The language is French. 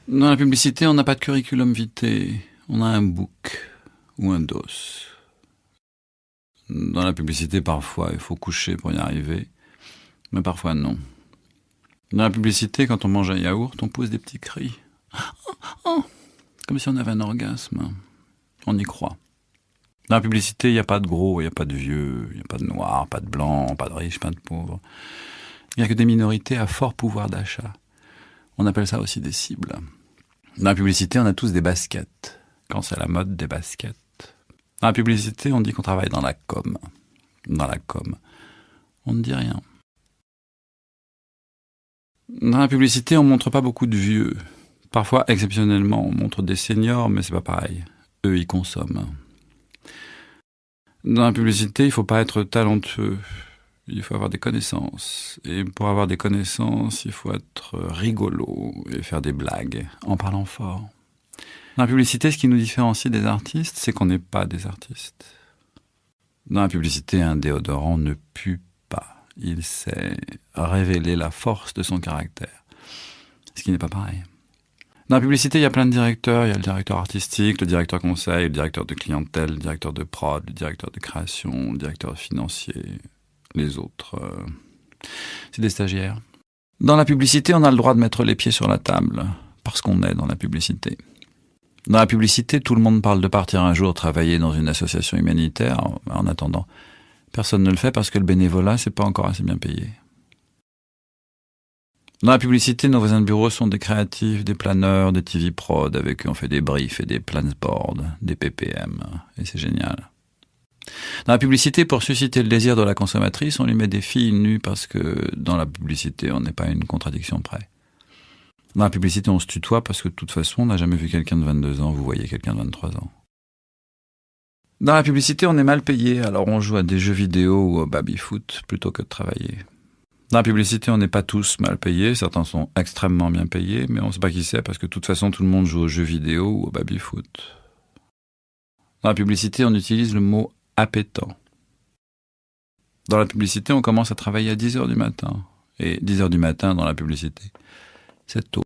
Dans la publicité, on n'a pas de curriculum vitae, on a un book ou un dos. Dans la publicité, parfois, il faut coucher pour y arriver, mais parfois non. Dans la publicité, quand on mange un yaourt, on pousse des petits cris. Oh, comme si on avait un orgasme. On y croit. Dans la publicité, il n'y a pas de gros, il n'y a pas de vieux, il n'y a pas de noirs, pas de blancs, pas de riches, pas de pauvres. Il n'y a que des minorités à fort pouvoir d'achat. On appelle ça aussi des cibles. Dans la publicité, on a tous des baskets. Quand c'est la mode, des baskets. Dans la publicité, on dit qu'on travaille dans la com. Dans la com, on ne dit rien. Dans la publicité, on montre pas beaucoup de vieux. Parfois, exceptionnellement, on montre des seniors, mais c'est pas pareil. Eux, ils consomment. Dans la publicité, il faut pas être talentueux. Il faut avoir des connaissances. Et pour avoir des connaissances, il faut être rigolo et faire des blagues en parlant fort. Dans la publicité, ce qui nous différencie des artistes, c'est qu'on n'est pas des artistes. Dans la publicité, un déodorant ne pue pas. Il sait révéler la force de son caractère. Ce qui n'est pas pareil. Dans la publicité, il y a plein de directeurs. Il y a le directeur artistique, le directeur conseil, le directeur de clientèle, le directeur de prod, le directeur de création, le directeur financier. Les autres, c'est des stagiaires. Dans la publicité, on a le droit de mettre les pieds sur la table, parce qu'on est dans la publicité. Dans la publicité, tout le monde parle de partir un jour travailler dans une association humanitaire. En attendant, personne ne le fait parce que le bénévolat, c'est pas encore assez bien payé. Dans la publicité, nos voisins de bureau sont des créatifs, des planeurs, des TV prod. Avec eux, on fait des briefs et des plans boards, des PPM. Et c'est génial. Dans la publicité, pour susciter le désir de la consommatrice, on lui met des filles nues parce que dans la publicité, on n'est pas à une contradiction près. Dans la publicité, on se tutoie parce que de toute façon, on n'a jamais vu quelqu'un de 22 ans, vous voyez quelqu'un de 23 ans. Dans la publicité, on est mal payé, alors on joue à des jeux vidéo ou au baby-foot plutôt que de travailler. Dans la publicité, on n'est pas tous mal payés, certains sont extrêmement bien payés, mais on ne sait pas qui c'est parce que de toute façon, tout le monde joue aux jeux vidéo ou au baby-foot. Dans la publicité, on utilise le mot appétant. Dans la publicité, on commence à travailler à 10h du matin. Et 10h du matin dans la publicité, c'est tôt.